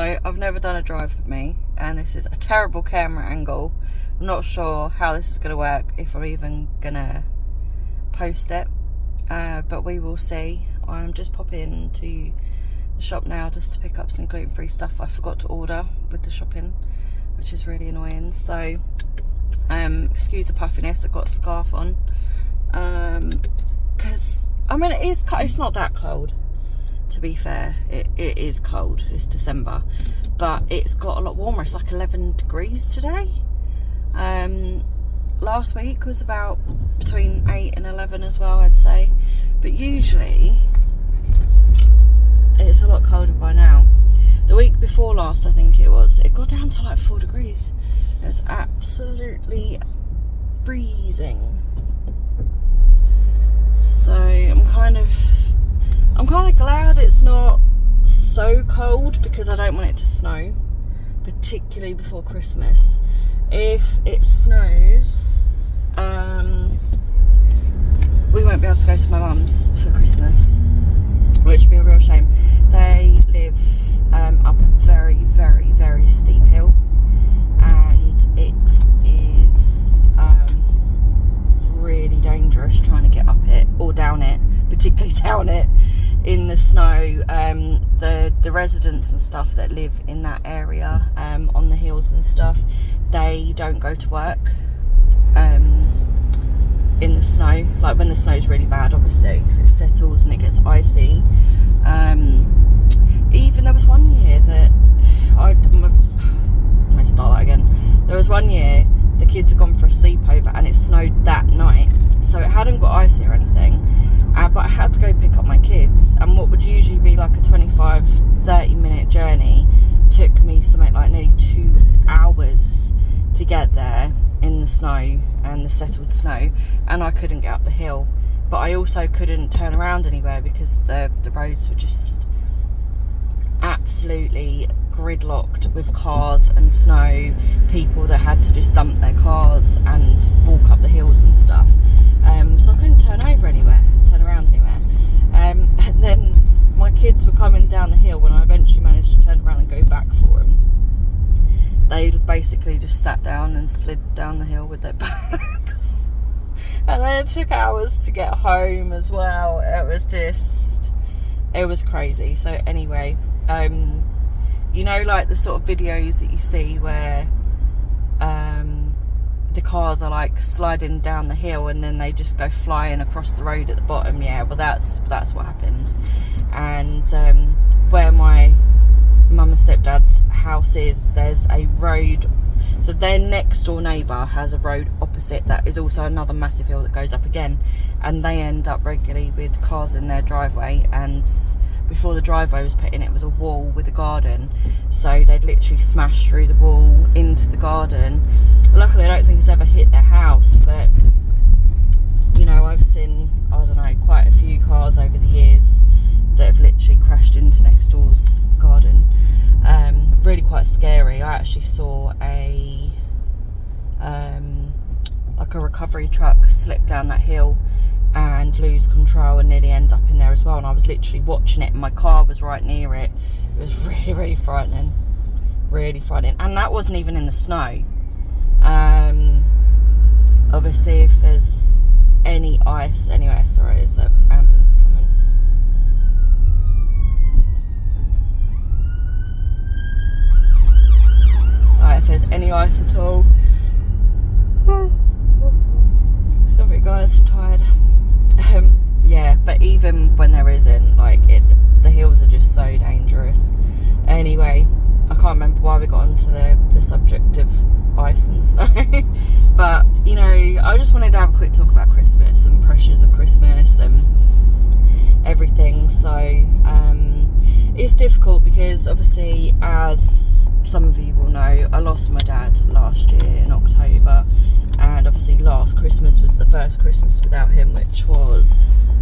So I've never done a drive with me, and this is a terrible camera angle. I'm not sure how this is going to work, if I'm even going to post it, but we will see. I'm just popping to the shop now just to pick up some gluten-free stuff I forgot to order with the shopping, which is really annoying. So excuse the puffiness, I've got a scarf on, because I mean it's not that cold, to be fair. It is cold, it's December, but it's got a lot warmer. It's like 11 degrees today. Last week was about between 8 and 11 as well, I'd say, but usually it's a lot colder by now. The week before last, I think it got down to like 4 degrees. It was absolutely freezing. So I'm kind of glad it's not so cold, because I don't want it to snow, particularly before Christmas. If it snows, we won't be able to go to my mum's for Christmas, which would be a real shame. They live up a very, very, very steep hill, and it is really dangerous trying to get up it or down it, particularly down it in the snow. The residents and stuff that live in that area, on the hills and stuff, they don't go to work in the snow. Like when the snow's really bad, obviously, if it settles and it gets icy. Even there was one year that let me start that again. There was one year the kids had gone for a sleepover and it snowed that night, so it hadn't got icy or anything, but I had to go pick up my kids, and what would usually be like a 25-30 minute journey took me something like nearly 2 hours to get there in the snow and the settled snow, and I couldn't get up the hill, but I also couldn't turn around anywhere because the roads were just absolutely gridlocked with cars and snow, people that had to just dump their cars and walk up the hills and stuff. So I couldn't turn around anywhere. And then my kids were coming down the hill when I eventually managed to turn around and go back for them. They basically just sat down and slid down the hill with their bags. And then it took hours to get home as well. It was crazy. So anyway, you know, like the sort of videos that you see where the cars are like sliding down the hill and then they just go flying across the road at the bottom. Yeah, well that's what happens. And where my mum and stepdad's house is, there's a road, so their next door neighbour has a road opposite that is also another massive hill that goes up again, and they end up regularly with cars in their driveway. And before the driveway was put in, it was a wall with a garden, so they'd literally smash through the wall into the garden. Luckily I don't think it's ever hit their house, but you know, I've seen, I don't know, quite a few cars over the years that have literally crashed into next door's garden. Really quite scary. I actually saw a recovery truck slip down that hill and lose control and nearly end up in there as well, and I was literally watching it and my car was right near it. It was really, really frightening, and that wasn't even in the snow. Obviously if there's any ice anywhere, sorry, there's an ambulance coming. Right, if there's any ice at all, sorry guys, I'm tired. Yeah, but even when there isn't, like, the hills are just so dangerous. Anyway, I can't remember why we got onto the subject of ice and snow. But, you know, I just wanted to have a quick talk about Christmas and pressures of Christmas and everything. So it's difficult because obviously, as some of you will know, I lost my dad last year in October, and obviously last Christmas was the first Christmas without him, which was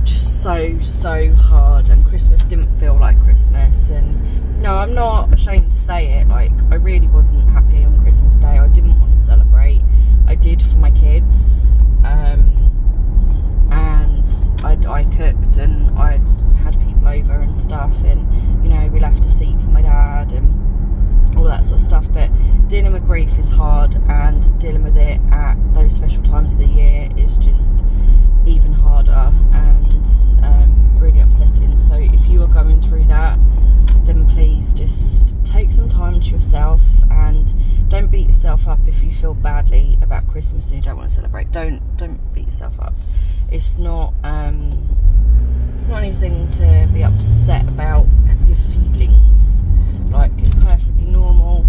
just so hard, and Christmas didn't feel like Christmas. And no, I'm not ashamed to say it, like, I really wasn't happy on Christmas Day. I didn't want to celebrate. I did for my kids, and I cooked and I had people over and stuff, and you know, we left a seat for my dad that sort of stuff, but dealing with grief is hard, and dealing with it at those special times of the year is just even harder and really upsetting. So if you are going through that, then please just take some time to yourself, and don't beat yourself up if you feel badly about Christmas and you don't want to celebrate. Don't beat yourself up. It's not anything to be upset about. Your feelings, like, it's perfectly normal,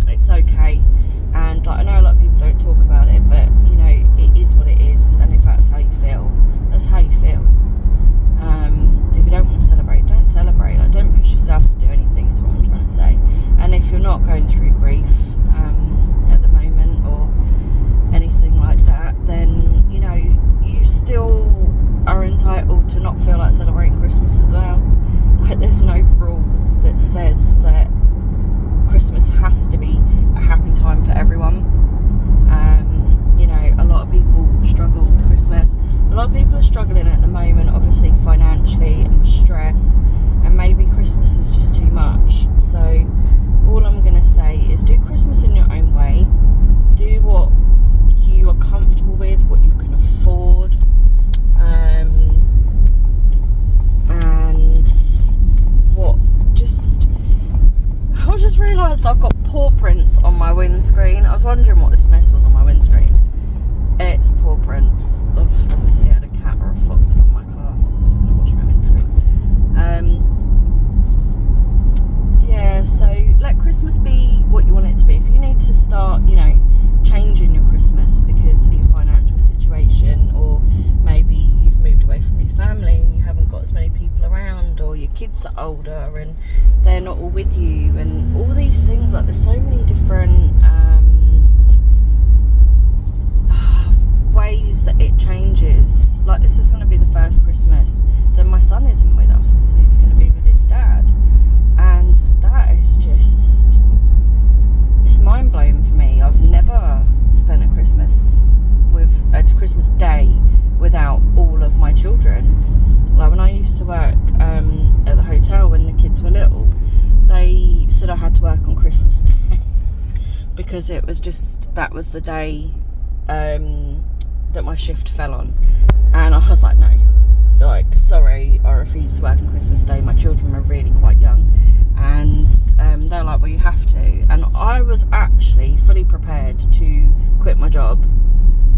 it's okay. And like, I know a lot of people don't talk about it, but you know, it is what it is, and if that's how you feel, that's how you feel. If you don't want to celebrate, don't celebrate. Like, don't push yourself to do anything, is what I'm trying to say. And if you're not going through grief at the moment or anything like that, then you know, you still are entitled to not feel like celebrating Christmas as well. Like, there's no rule that says that Christmas has to be a happy time for everyone. You know, a lot of people struggle with Christmas. A lot of people are struggling at the moment, obviously financially and with stress, and maybe Christmas is just too much. So all I'm going to say is do Christmas in your own way. Do what you are comfortable with, what you can afford. And what I just realised I've got paw prints on my windscreen. I was wondering what this mess was on my windscreen. It's paw prints. I've obviously had a cat or a fox on my car. I'm just going to wash my windscreen. Yeah, so let Christmas be what you want it to be. If you need to start, you know, changing your Christmas because of your financial situation, or maybe you've moved away from your family and you haven't got as many people around, or your kids are older and they're not all with you, and all these things, like, there's so many different ways that it changes. Like, this is going to be the first Christmas that my son isn't with us. He's going to be with his dad, and that is just, it's mind-blowing for me. I've never spent a Christmas day without all of my children. Like, when I used to work at the hotel when the kids were little, they said I had to work on Christmas Day because it was just, that was the day that my shift fell on, and I was like, no, like, sorry, I refuse to work on Christmas Day. My children are really quite young, and they're like, well, you have to. And I was actually fully prepared to quit my job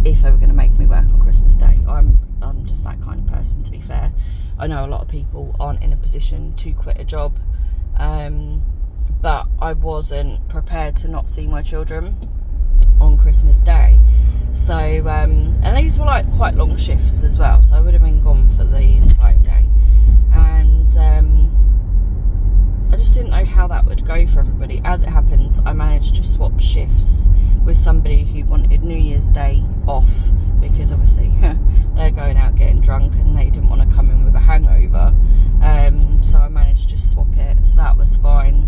if they were going to make me work on Christmas Day. I'm just that kind of person, to be fair. I know a lot of people aren't in a position to quit a job, but I wasn't prepared to not see my children on Christmas Day. So and these were like quite long shifts as well, so I would have been gone for the entire day, and I just didn't know how that would go for everybody. As it happens, I managed to swap shifts with somebody who wanted New Year's Day off, because obviously they're going out getting drunk and they didn't want to come in with a hangover, so I managed to swap it, so that was fine.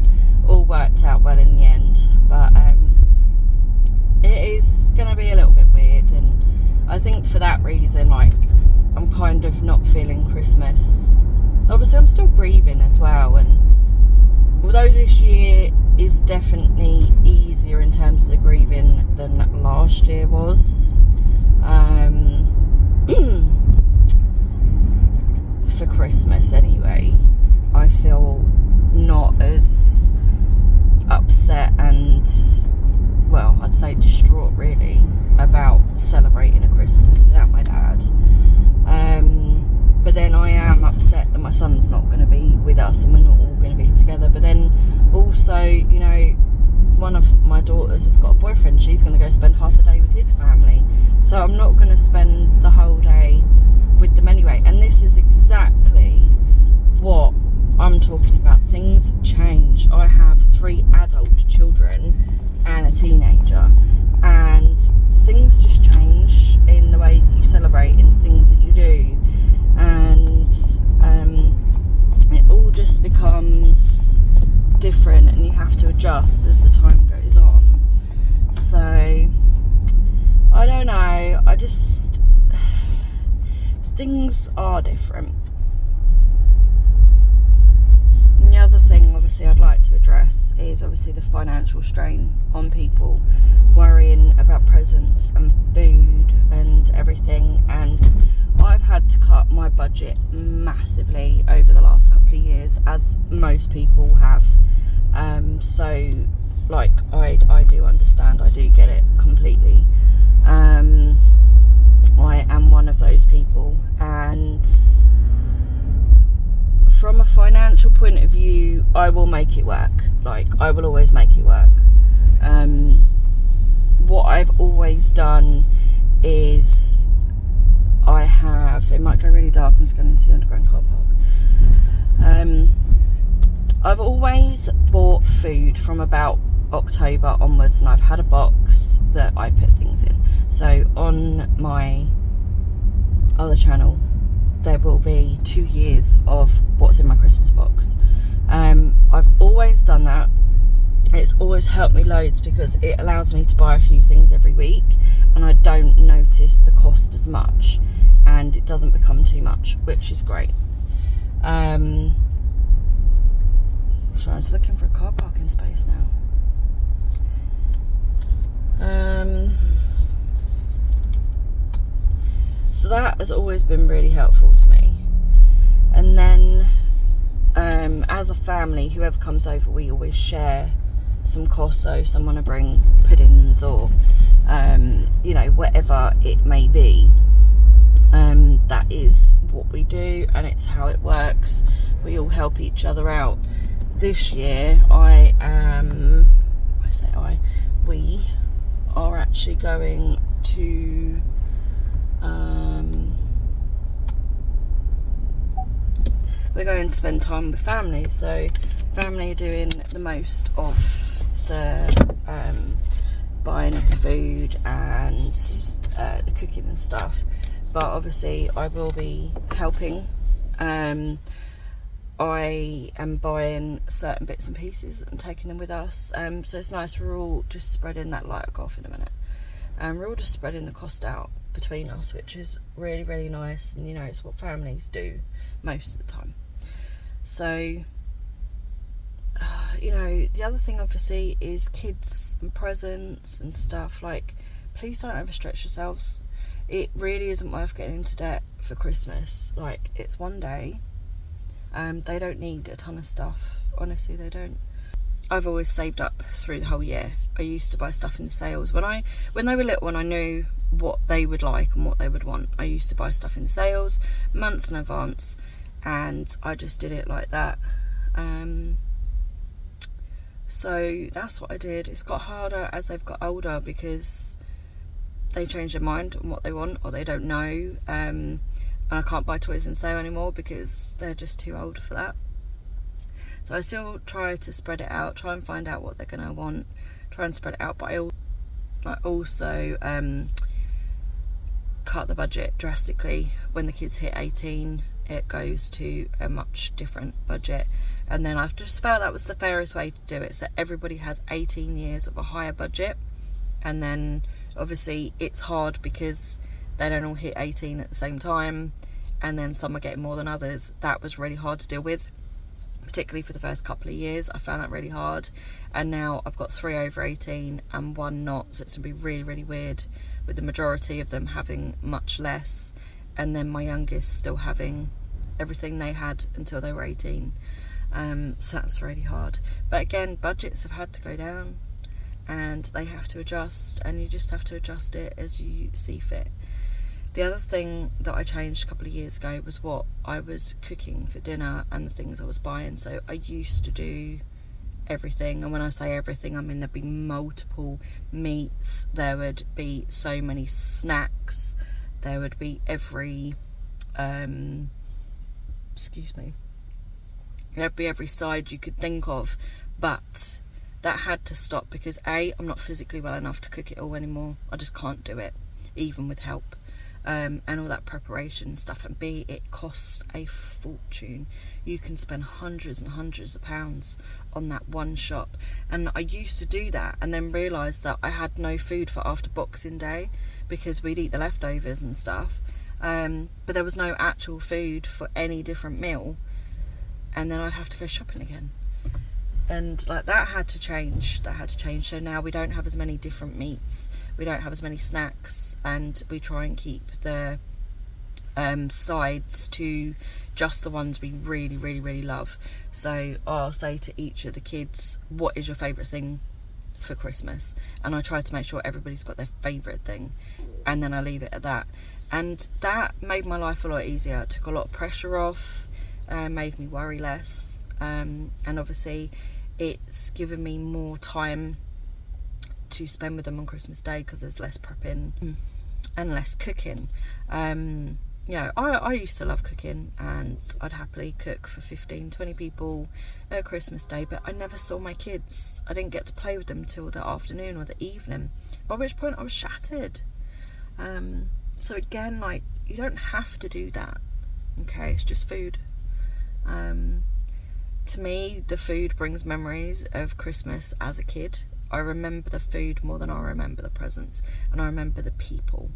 All worked out well in the end, but it is going to be a little bit weird, and I think for that reason, like, I'm kind of not feeling Christmas. Obviously I'm still grieving as well, and although this year is definitely easier in terms of the grieving than last year was, for Christmas anyway, I feel not as upset and, well, I'd say distraught really about celebrating a Christmas without my dad. But then I am upset that my son's not going to be with us and we're not all going to be together. But then also, you know, one of my daughters has got a boyfriend. She's going to go spend half a day with his family, so I'm not going to spend the whole day with them anyway. And this is exactly what I'm talking about. Things change. I have 3 adult children and a teenager, and things just change in the way you celebrate, in the things that you do, and it all just becomes different, and you have to adjust as the time goes on. So I don't know, things are different. And the other thing, obviously, obviously I'd like to address is obviously the financial strain on people, worrying about presents and food and everything. And I've had to cut my budget massively over the last couple of years, as most people have. So like I do understand, I do get it completely. I am one of those people, and from a financial point of view, I will make it work. Like, I will always make it work. What I've always done is it might go really dark, I'm just going into the underground car park. I've always bought food from about October onwards, and I've had a box that I put things in. So on my other channel, there will be 2 years of what's in my Christmas box. I've always done that. It's always helped me loads because it allows me to buy a few things every week, and I don't notice the cost as much, and it doesn't become too much, which is great. So I'm just looking for a car parking space now. So that has always been really helpful to me. And then as a family, whoever comes over, we always share some costs. So someone will bring puddings or whatever it may be. That is what we do, and it's how it works. We all help each other out. This year we are actually going to we're going to spend time with family. So family are doing the most of the buying of the food and the cooking and stuff, but obviously I will be helping. I am buying certain bits and pieces and taking them with us, so it's nice. We're all just spreading that light. I'll go off in a minute. We're all just spreading the cost out between us, which is really, really nice. And it's what families do most of the time. So the other thing obviously is kids and presents and stuff. Like, please don't overstretch yourselves. It really isn't worth getting into debt for Christmas. Like, it's one day. They don't need a ton of stuff. Honestly, they don't. I've always saved up through the whole year. I used to buy stuff in the sales. When they were little and I knew what they would like and what they would want, I used to buy stuff in the sales months in advance, and I just did it like that. So that's what I did. It's got harder as they've got older because they change their mind on what they want, or they don't know. And I can't buy toys in sale anymore because they're just too old for that. So I still try to spread it out, try and find out what they're going to want, try and spread it out. But I also cut the budget drastically. When the kids hit 18, it goes to a much different budget. And then I've just felt that was the fairest way to do it. So everybody has 18 years of a higher budget. And then obviously it's hard because they don't all hit 18 at the same time, and then some are getting more than others. That was really hard to deal with, particularly for the first couple of years. I found that really hard, and now I've got 3 over 18 and 1 not, so it's going to be really, really weird with the majority of them having much less, and then my youngest still having everything they had until they were 18. So that's really hard. But again, budgets have had to go down, and they have to adjust, and you just have to adjust it as you see fit. The other thing that I changed a couple of years ago was what I was cooking for dinner and the things I was buying. So I used to do everything, and when I say everything, I mean there'd be multiple meats, there would be so many snacks, there would be every there'd be every side you could think of. But that had to stop because A, I'm not physically well enough to cook it all anymore. I just can't do it, even with help. And all that preparation stuff, and B, it costs a fortune. You can spend hundreds and hundreds of pounds on that one shop. And I used to do that and then realised that I had no food for after Boxing Day because we'd eat the leftovers and stuff, but there was no actual food for any different meal, and then I'd have to go shopping again. And like that had to change. So now we don't have as many different meats, we don't have as many snacks, and we try and keep the sides to just the ones we really, really, really love. So I'll say to each of the kids, what is your favourite thing for Christmas? And I try to make sure everybody's got their favourite thing, and then I leave it at that. And that made my life a lot easier. It took a lot of pressure off, made me worry less, and obviously it's given me more time to spend with them on Christmas Day because there's less prepping and less cooking. I used to love cooking, and I'd happily cook for 15-20 people at Christmas Day, but I never saw my kids. I didn't get to play with them till the afternoon or the evening, by which point I was shattered. So again, like, you don't have to do that, okay? It's just food. To me, the food brings memories of Christmas as a kid. I remember the food more than I remember the presents, and I remember the people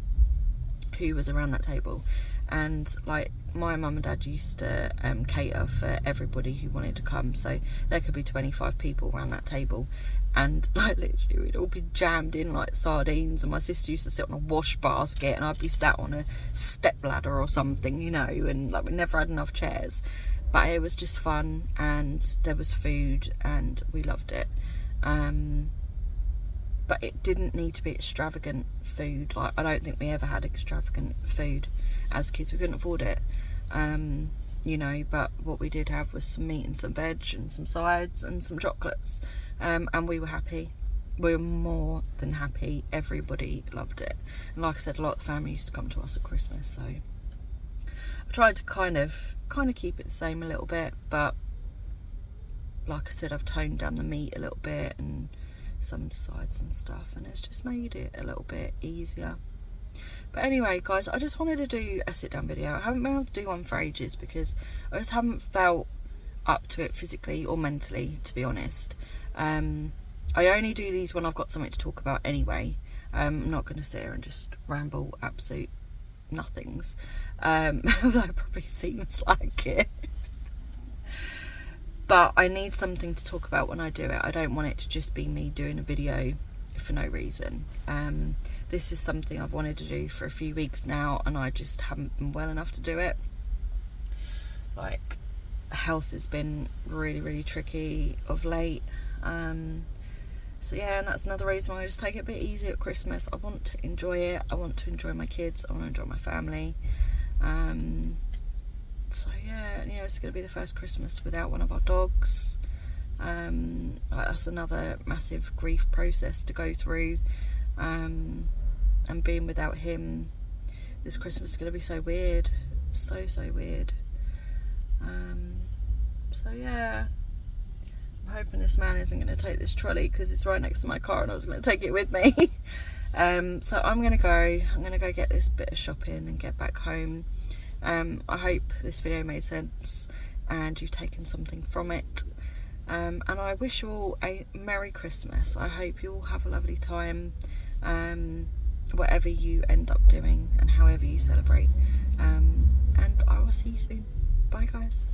who was around that table. And like, my mum and dad used to cater for everybody who wanted to come, so there could be 25 people around that table, and like literally we'd all be jammed in like sardines, and my sister used to sit on a wash basket and I'd be sat on a step ladder or something, you know, and like we never had enough chairs. But it was just fun, and there was food, and we loved it. But it didn't need to be extravagant food. Like, I don't think we ever had extravagant food as kids. We couldn't afford it, you know. But what we did have was some meat and some veg and some sides and some chocolates, and we were happy. We were more than happy. Everybody loved it, and like I said, a lot of the family used to come to us at Christmas. So I tried to kind of keep it the same a little bit, but like I said, I've toned down the meat a little bit and some of the sides and stuff, and it's just made it a little bit easier. But anyway, guys, I just wanted to do a sit down video. I haven't been able to do one for ages because I just haven't felt up to it physically or mentally, to be honest. I only do these when I've got something to talk about anyway. I'm not going to sit here and just ramble absolute nothings, although it probably seems like it. But I need something to talk about when I do it. I don't want it to just be me doing a video for no reason. This is something I've wanted to do for a few weeks now, and I just haven't been well enough to do it. Like, health has been really, really tricky of late. So yeah, and that's another reason why I just take it a bit easy at Christmas. I want to enjoy it. I want to enjoy my kids. I want to enjoy my family. So yeah, you know, it's going to be the first Christmas without one of our dogs. That's another massive grief process to go through. And being without him this Christmas is going to be so weird. So weird. So yeah, I'm hoping this man isn't going to take this trolley because it's right next to my car and I was going to take it with me. So I'm going to go get this bit of shopping and get back home. I hope this video made sense and you've taken something from it. And I wish you all a Merry Christmas. I hope you all have a lovely time, whatever you end up doing and however you celebrate. And I will see you soon. Bye, guys.